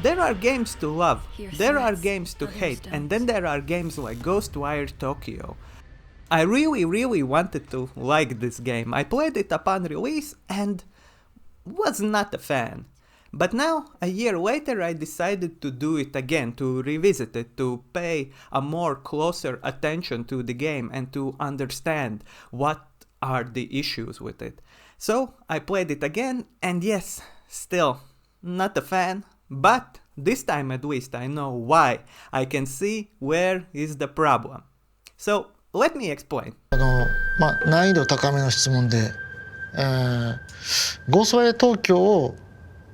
There are games to love, there are games to hate, and then there are games like Ghostwire Tokyo. I really wanted to like this game. I played it upon release and was not a fan. But now, a year later, I decided to do it again, to revisit it, to pay a more closer attention to the game and to understand what are the issues with it. So, I played it again, and yes, still not a fan, but this time at least I know why. I can see where is the problem. So, let me explain. 難易度高めの質問で、ゴーストワイヤー東京を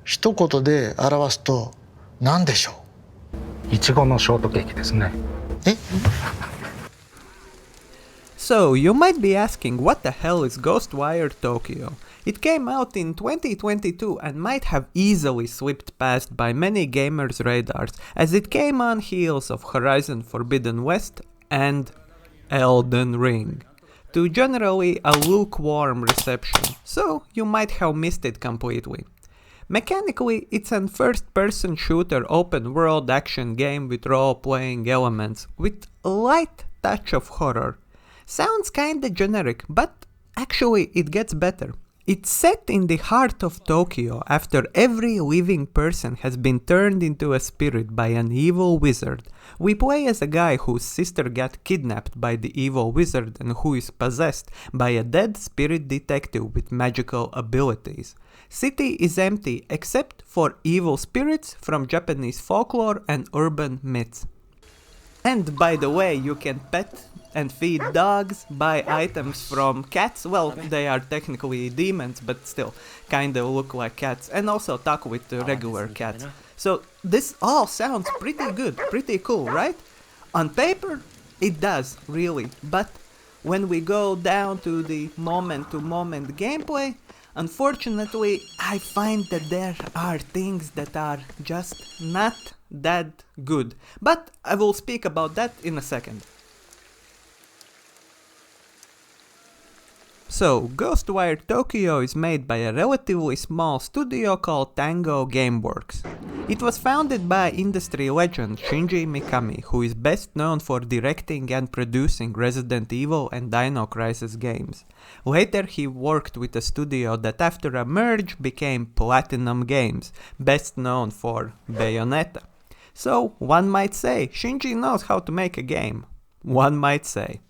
一言で表すと何でしょう？いちごのショートケーキですね。え？ So, you might be asking, what the hell is Ghostwire Tokyo? It came out in 2022 and might have easily slipped past by many gamers' radars, as it came on heels of Horizon Forbidden West and Elden Ring, to generally a lukewarm reception, so you might have missed it completely. Mechanically, it's a first-person shooter open-world action game with role-playing elements, with a light touch of horror. Sounds kinda generic, but actually it gets better. It's set in the heart of Tokyo after every living person has been turned into a spirit by an evil wizard. We play as a guy whose sister got kidnapped by the evil wizard and who is possessed by a dead spirit detective with magical abilities. City is empty except for evil spirits from Japanese folklore and urban myths. And by the way, you can pet and feed dogs, buy items from cats, well, they are technically demons, but still kinda look like cats, and also talk with the regular cats. So this all sounds pretty good, pretty cool, right? On paper, it does, really, but when we go down to the moment-to-moment gameplay, unfortunately, I find that there are things that are just not that good. But I will speak about that in a second. So, Ghostwire Tokyo is made by a relatively small studio called Tango Gameworks. It was founded by industry legend Shinji Mikami, who is best known for directing and producing Resident Evil and Dino Crisis games. Later he worked with a studio that after a merge became Platinum Games, best known for Bayonetta. So, one might say, Shinji knows how to make a game. One might say.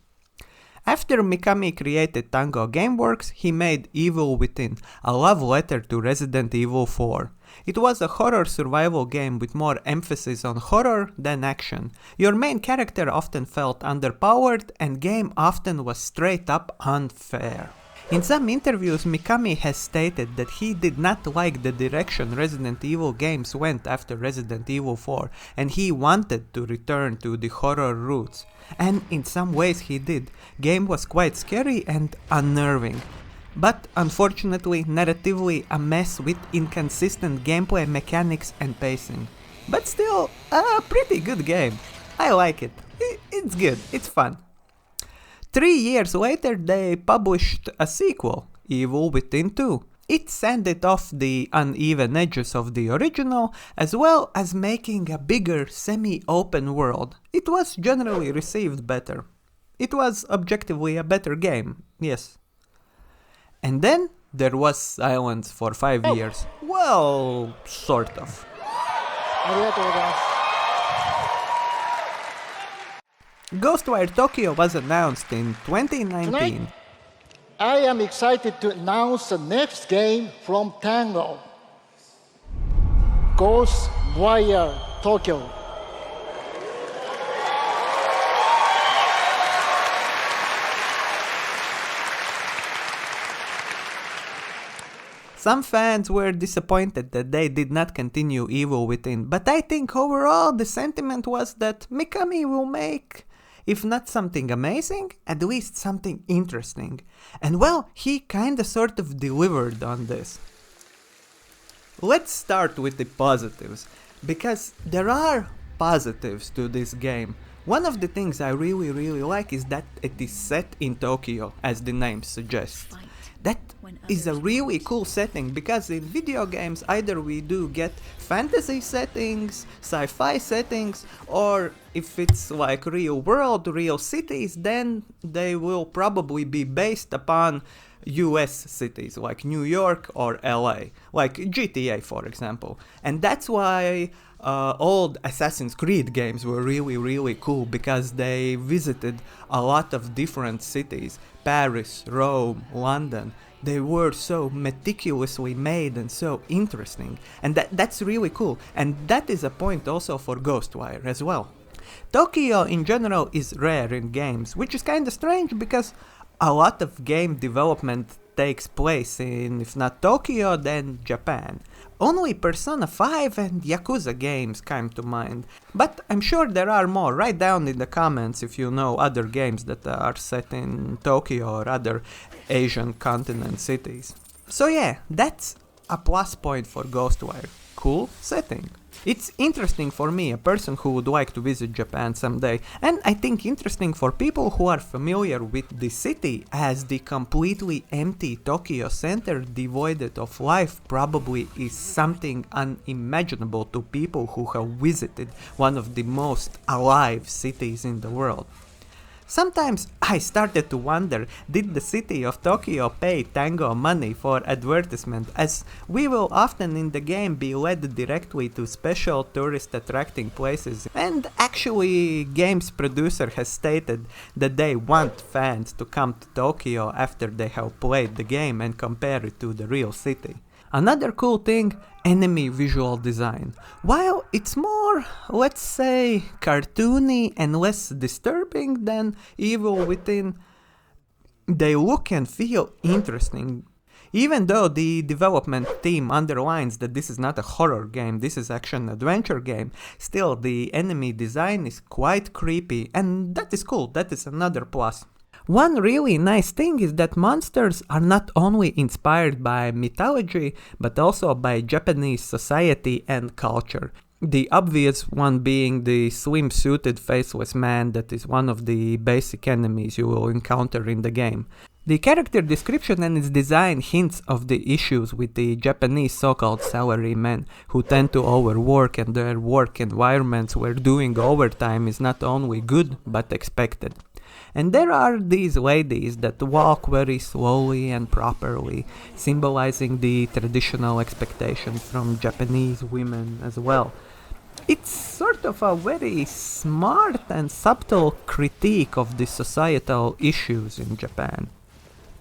After Mikami created Tango Gameworks, he made Evil Within, a love letter to Resident Evil 4. It was a horror survival game with more emphasis on horror than action. Your main character often felt underpowered, and game often was straight up unfair. In some interviews, Mikami has stated that he did not like the direction Resident Evil games went after Resident Evil 4, and he wanted to return to the horror roots. And in some ways he did. Game was quite scary and unnerving. But unfortunately, narratively a mess with inconsistent gameplay mechanics and pacing. But still, a pretty good game. I like it. It's good, it's fun. 3 years later they published a sequel, Evil Within 2. It sanded off the uneven edges of the original, as well as making a bigger semi-open world. It was generally received better. It was objectively a better game, yes. And then there was silence for 5 years. Well, sort of. Ghostwire Tokyo was announced in 2019. Tonight, I am excited to announce the next game from Tango. Ghostwire Tokyo. Some fans were disappointed that they did not continue Evil Within, but I think overall the sentiment was that Mikami will make, if not something amazing, at least something interesting. And well, he kinda sort of delivered on this. Let's start with the positives, because there are positives to this game. One of the things I really like is that it is set in Tokyo, as the name suggests. That is a really cool setting, because in video games either we do get fantasy settings, sci-fi settings, or if it's like real world, real cities, then they will probably be based upon US cities like New York or LA, like GTA for example. And that's why old Assassin's Creed games were really cool, because they visited a lot of different cities: Paris, Rome, London. They were so meticulously made and so interesting, and that's really cool. And that is a point also for Ghostwire as well. Tokyo in general is rare in games, which is kinda strange because a lot of game development takes place in, if not Tokyo, then Japan. Only Persona 5 and Yakuza games come to mind, but I'm sure there are more. Write down in the comments if you know other games that are set in Tokyo or other Asian continent cities. So yeah, that's a plus point for Ghostwire. Cool setting. It's interesting for me, a person who would like to visit Japan someday, and I think interesting for people who are familiar with the city, as the completely empty Tokyo center devoid of life probably is something unimaginable to people who have visited one of the most alive cities in the world. Sometimes I started to wonder, did the city of Tokyo pay Tango money for advertisement, as we will often in the game be led directly to special tourist attracting places, and actually game's producer has stated that they want fans to come to Tokyo after they have played the game and compare it to the real city. Another cool thing, enemy visual design. While it's more, let's say, cartoony and less disturbing than Evil Within, they look and feel interesting. Even though the development team underlines that this is not a horror game, this is action-adventure game, still the enemy design is quite creepy, and that is cool, that is another plus. One really nice thing is that monsters are not only inspired by mythology, but also by Japanese society and culture. The obvious one being the swimsuited faceless man that is one of the basic enemies you will encounter in the game. The character description and its design hints of the issues with the Japanese so-called salarymen, who tend to overwork, and their work environments where doing overtime is not only good but expected. And there are these ladies that walk very slowly and properly, symbolizing the traditional expectations from Japanese women as well. It's sort of a very smart and subtle critique of the societal issues in Japan.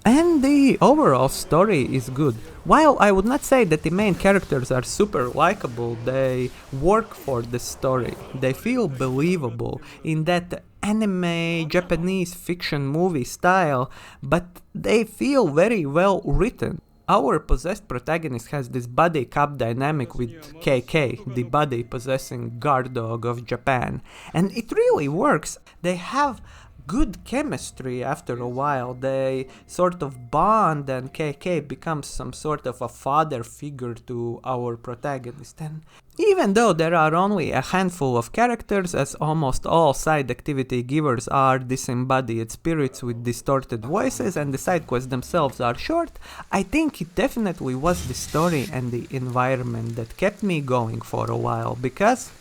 And the overall story is good. While I would not say that the main characters are super likable, they work for the story. They feel believable in that anime Japanese fiction movie style, but they feel very well written. Our possessed protagonist has this buddy cop dynamic with KK, the buddy possessing guard dog of Japan, and it really works. They have good chemistry after a while. They sort of bond, and KK becomes some sort of a father figure to our protagonist. And even though there are only a handful of characters, as almost all side activity givers are disembodied spirits with distorted voices and the side quests themselves are short, I think it definitely was the story and the environment that kept me going for a while, because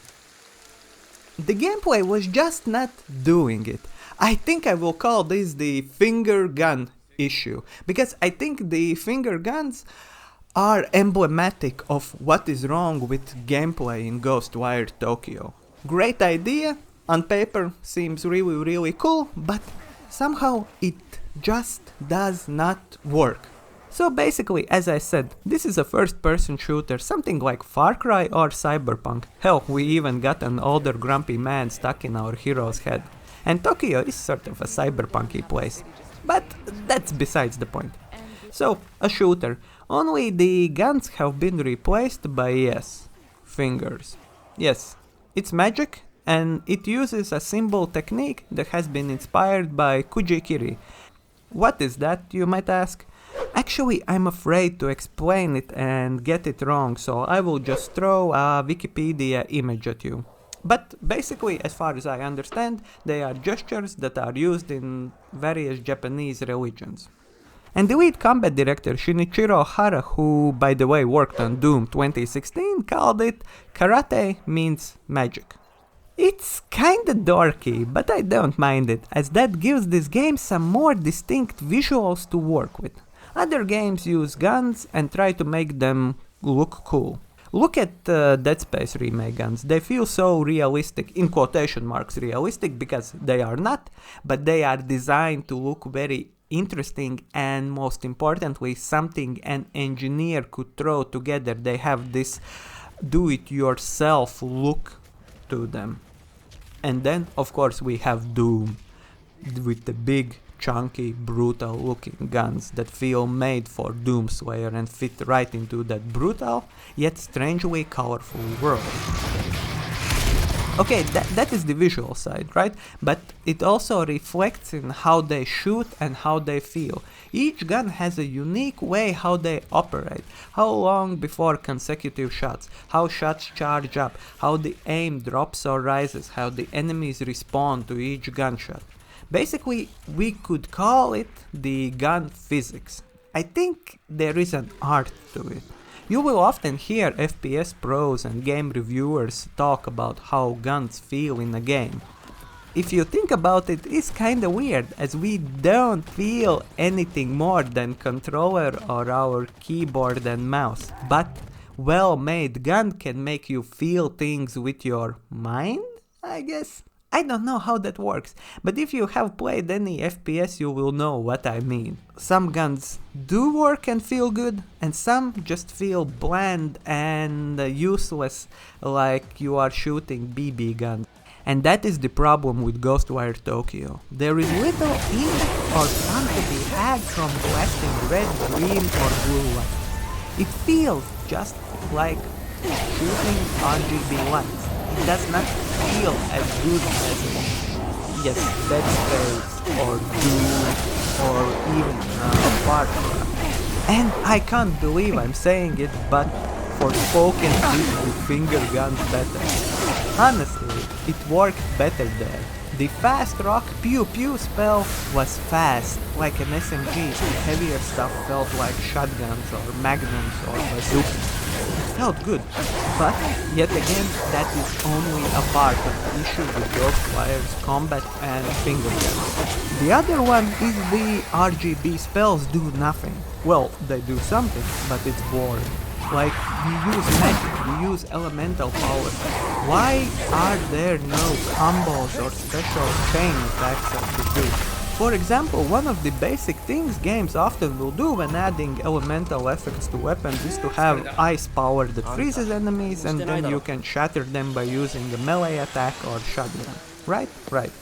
the gameplay was just not doing it. I think I will call this the finger gun issue, because I think the finger guns are emblematic of what is wrong with gameplay in Ghostwire Tokyo. Great idea, on paper seems really cool, but somehow it just does not work. So basically, as I said, this is a first-person shooter, something like Far Cry or Cyberpunk. Hell, we even got an older grumpy man stuck in our hero's head. And Tokyo is sort of a cyberpunky place, but that's besides the point. So, a shooter. Only the guns have been replaced by, yes, fingers. Yes, it's magic, and it uses a symbol technique that has been inspired by Kujikiri. What is that, you might ask? Actually, I'm afraid to explain it and get it wrong, so I will just throw a Wikipedia image at you. But basically, as far as I understand, they are gestures that are used in various Japanese religions. And the lead combat director Shinichiro Hara, who by the way worked on Doom 2016, called it "Karate means magic." It's kinda dorky, but I don't mind it, as that gives this game some more distinct visuals to work with. Other games use guns and try to make them look cool. Look at Dead Space remake guns. They feel so realistic, in quotation marks realistic, because they are not, but they are designed to look very interesting and, most importantly, something an engineer could throw together. They have this do-it-yourself look to them. And then, of course, we have Doom, with the big, chunky, brutal looking guns that feel made for Doomslayer and fit right into that brutal, yet strangely colorful world. Okay, that is the visual side, right? But it also reflects in how they shoot and how they feel. Each gun has a unique way how they operate, how long before consecutive shots, how shots charge up, how the aim drops or rises, how the enemies respond to each gunshot. Basically, we could call it the gun physics. I think there is an art to it. You will often hear FPS pros and game reviewers talk about how guns feel in a game. If you think about it, it's kinda weird, as we don't feel anything more than controller or our keyboard and mouse. But well-made gun can make you feel things with your mind, I guess? I don't know how that works, but if you have played any FPS you will know what I mean. Some guns do work and feel good, and some just feel bland and useless, like you are shooting BB guns. And that is the problem with Ghostwire Tokyo. There is little ink or fun to be had from blasting red, green or blue lights. It feels just like shooting RGB lights. It does not feel as good as, yes, Dead Space or Doom or even Far Cry. And I can't believe I'm saying it, but Forspoken did the finger guns better. Honestly, it worked better there. The fast rock pew pew spell was fast, like an SMG. The heavier stuff felt like shotguns or magnums or bazookas. It felt good, but yet again, that is only a part of the issue with Ghostwire's combat and finger guns. The other one is the RGB spells do nothing. Well, they do something, but it's boring. Like, you use magic, you use elemental power. Why are there no combos or special chain attacks that you do? For example, one of the basic things games often will do when adding elemental effects to weapons is to have ice power that freezes enemies, and then you can shatter them by using a melee attack or shotgun. Right? Right.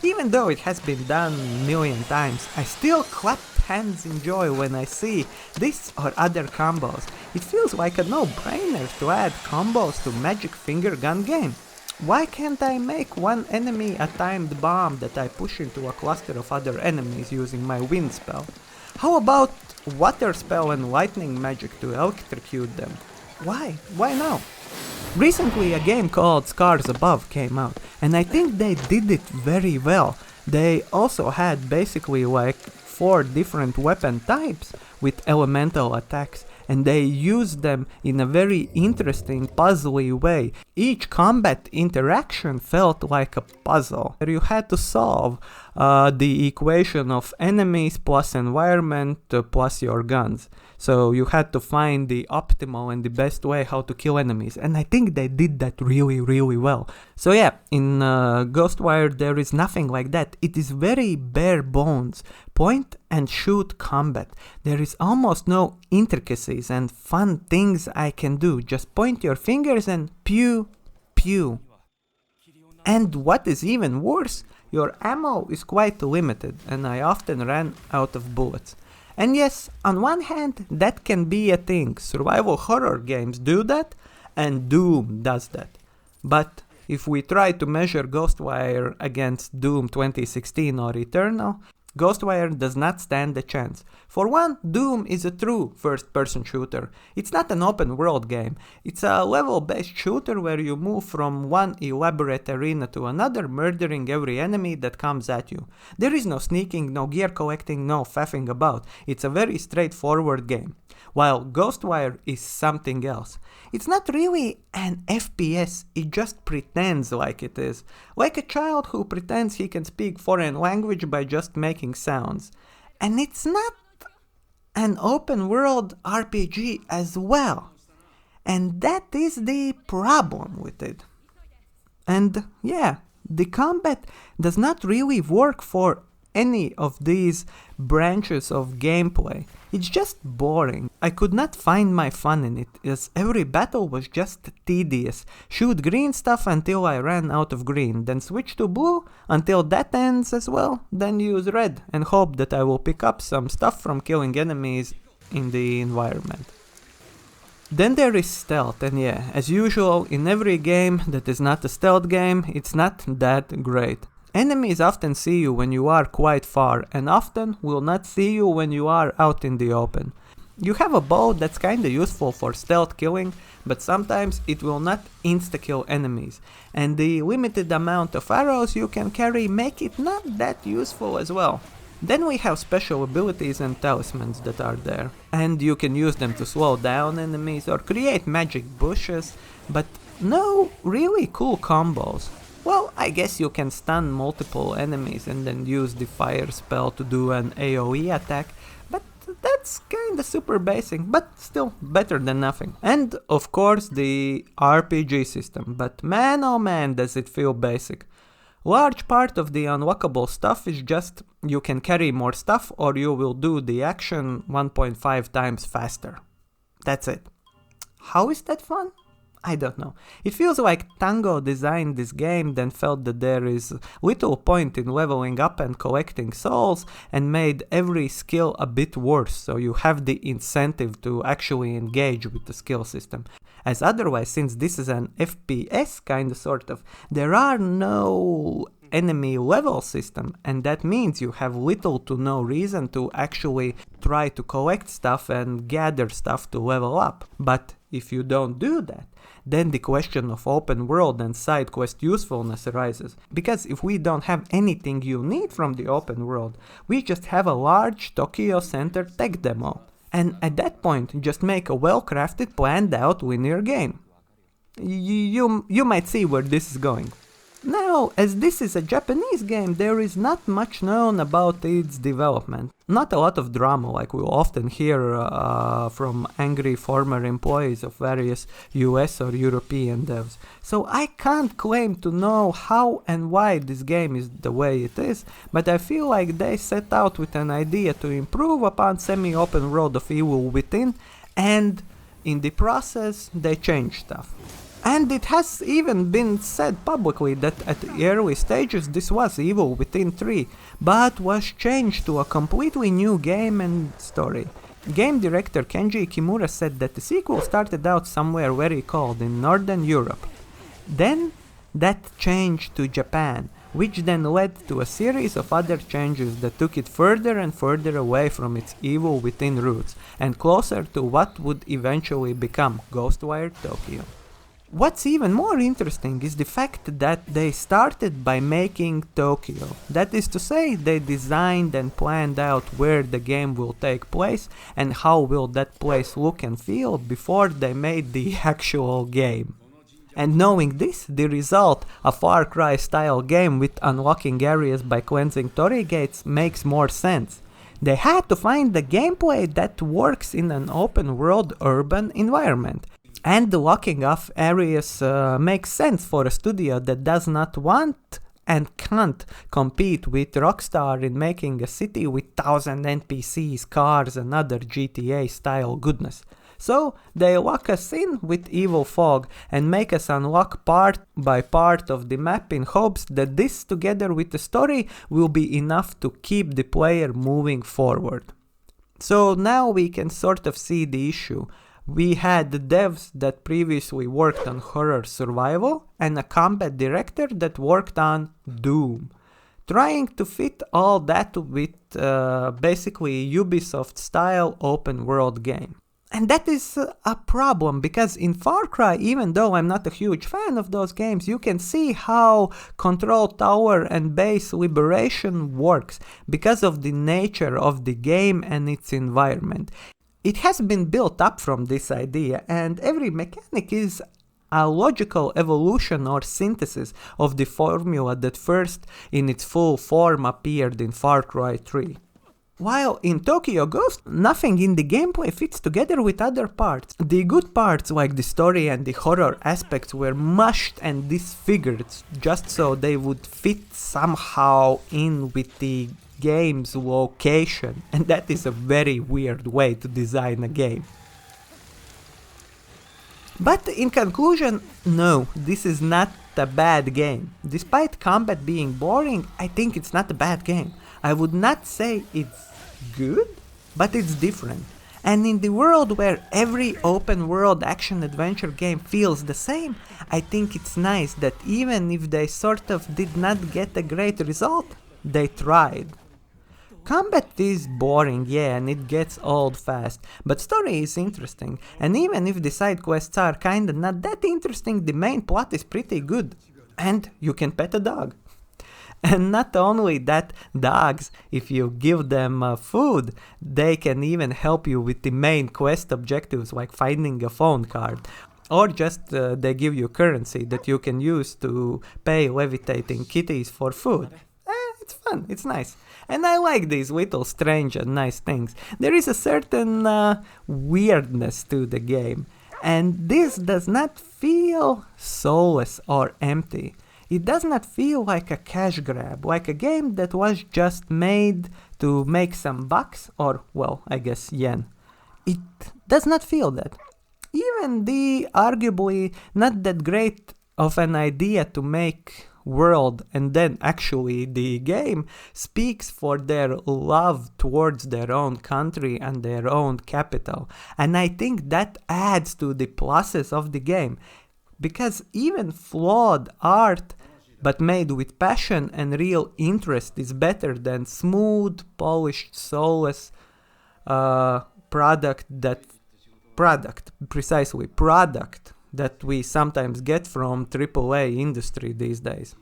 Even though it has been done a million times, I still clap hands in joy when I see this or other combos. It feels like a no-brainer to add combos to Magic Finger Gun game. Why can't I make one enemy a timed bomb that I push into a cluster of other enemies using my wind spell? How about water spell and lightning magic to electrocute them? Why? Why now? Recently a game called Scars Above came out, and I think they did it very well. They also had basically like 4 different weapon types with elemental attacks, and they used them in a very interesting, puzzly way. Each combat interaction felt like a puzzle. You had to solve the equation of enemies plus environment plus your guns. So you had to find the optimal and the best way how to kill enemies, and I think they did that really, really well. So yeah, in Ghostwire there is nothing like that. It is very bare bones, point and shoot combat. There is almost no intricacies and fun things I can do. Just point your fingers and pew, pew. And what is even worse, your ammo is quite limited, and I often ran out of bullets. And yes, on one hand, that can be a thing. Survival horror games do that, and Doom does that. But if we try to measure Ghostwire against Doom 2016 or Eternal, Ghostwire does not stand a chance. For one, Doom is a true first-person shooter. It's not an open-world game. It's a level-based shooter where you move from one elaborate arena to another, murdering every enemy that comes at you. There is no sneaking, no gear collecting, no faffing about. It's a very straightforward game. While Ghostwire is something else. It's not really an FPS, it just pretends like it is. Like a child who pretends he can speak foreign language by just making sounds. And it's not an open world RPG as well. And that is the problem with it. And yeah, the combat does not really work for any of these branches of gameplay. It's just boring. I could not find my fun in it, as every battle was just tedious. Shoot green stuff until I ran out of green, then switch to blue until that ends as well, then use red and hope that I will pick up some stuff from killing enemies in the environment. Then there is stealth, and yeah, as usual, in every game that is not a stealth game, it's not that great. Enemies often see you when you are quite far, and often will not see you when you are out in the open. You have a bow that's kinda useful for stealth killing, but sometimes it will not insta-kill enemies, and the limited amount of arrows you can carry make it not that useful as well. Then we have special abilities and talismans that are there, and you can use them to slow down enemies or create magic bushes, but no really cool combos. Well, I guess you can stun multiple enemies and then use the fire spell to do an AoE attack, but that's kinda super basic, but still better than nothing. And of course the RPG system, but man oh man does it feel basic. Large part of the unlockable stuff is just you can carry more stuff or you will do the action 1.5 times faster. That's it. How is that fun? I don't know. It feels like Tango designed this game, then felt that there is little point in leveling up and collecting souls, and made every skill a bit worse, so you have the incentive to actually engage with the skill system. As otherwise, since this is an FPS kinda sort of, there are no enemy level system, and that means you have little to no reason to actually try to collect stuff and gather stuff to level up. But if you don't do that, then the question of open world and side quest usefulness arises. Because if we don't have anything you need from the open world, we just have a large Tokyo Center tech demo. And at that point, just make a well-crafted, planned out linear game. You might see where this is going. Now, as this is a Japanese game, there is not much known about its development. Not a lot of drama like we'll often hear from angry former employees of various US or European devs. So I can't claim to know how and why this game is the way it is, but I feel like they set out with an idea to improve upon semi-open world of Evil Within, and in the process they changed stuff. And it has even been said publicly that at the early stages this was Evil Within 3, but was changed to a completely new game and story. Game director Kenji Kimura said that the sequel started out somewhere very cold in Northern Europe. Then that changed to Japan, which then led to a series of other changes that took it further and further away from its Evil Within roots, and closer to what would eventually become Ghostwire Tokyo. What's even more interesting is the fact that they started by making Tokyo. That is to say, they designed and planned out where the game will take place and how will that place look and feel before they made the actual game. And knowing this, the result, a Far Cry style game with unlocking areas by cleansing Tori gates, makes more sense. They had to find the gameplay that works in an open world urban environment. And the locking off areas makes sense for a studio that does not want and can't compete with Rockstar in making a city with 1,000 NPCs, cars and other GTA style goodness. So they lock us in with Evil Fog and make us unlock part by part of the map in hopes that this together with the story will be enough to keep the player moving forward. So now we can sort of see the issue. We had the devs that previously worked on horror survival and a combat director that worked on Doom. trying to fit all that with basically Ubisoft style open world game. And that is a problem, because in Far Cry, even though I'm not a huge fan of those games, you can see how Control Tower and base liberation works because of the nature of the game and its environment. It has been built up from this idea, and every mechanic is a logical evolution or synthesis of the formula that first in its full form appeared in Far Cry 3. While in Tokyo Ghost, nothing in the gameplay fits together with other parts. The good parts, like the story and the horror aspects, were mushed and disfigured just so they would fit somehow in with the game's location, and that is a very weird way to design a game. But in conclusion, no, this is not a bad game. Despite combat being boring, I think it's not a bad game. I would not say it's good, but it's different. And in the world where every open world action adventure game feels the same, I think it's nice that even if they sort of did not get a great result, they tried. Combat is boring, yeah, and it gets old fast, but story is interesting, and even if the side quests are kinda not that interesting, the main plot is pretty good. And you can pet a dog. And not only that, dogs, if you give them food, they can even help you with the main quest objectives, like finding a phone card. Or just they give you currency that you can use to pay levitating kitties for food. It's fun, it's nice. And I like these little strange and nice things. There is a certain weirdness to the game. And this does not feel soulless or empty. It does not feel like a cash grab, like a game that was just made to make some bucks, or, well, I guess yen. It does not feel that. Even the arguably not that great of an idea to make world and then actually the game speaks for their love towards their own country and their own capital. And I think that adds to the pluses of the game. Because even flawed art, but made with passion and real interest, is better than smooth, polished, soulless product that we sometimes get from AAA industry these days.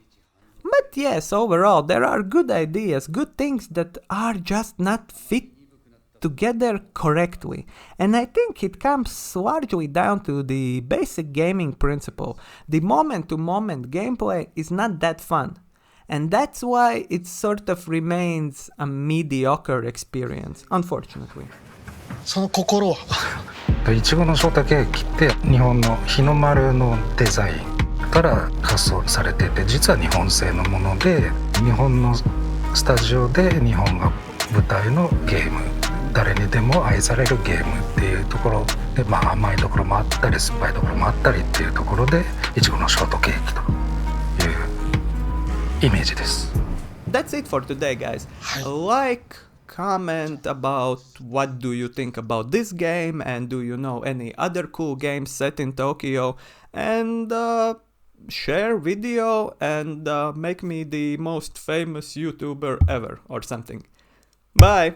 But yes, overall, there are good ideas, good things that are just not fit together correctly. And I think it comes largely down to the basic gaming principle. The moment-to-moment gameplay is not that fun. And that's why it sort of remains a mediocre experience, unfortunately. その心はいちごのショートケーキって日本の日の丸のデザインから発想されてて、実は日本製のもので、日本のスタジオで日本が舞台のゲーム、誰にでも愛されるゲームっていうところで、甘いところもあったり酸っぱいところもあったりっていうところで、いちごのショートケーキというイメージです。That's it for today, guys. Like, comment about what do you think about this game, and do you know any other cool games set in Tokyo, and share video and make me the most famous YouTuber ever or something. Bye!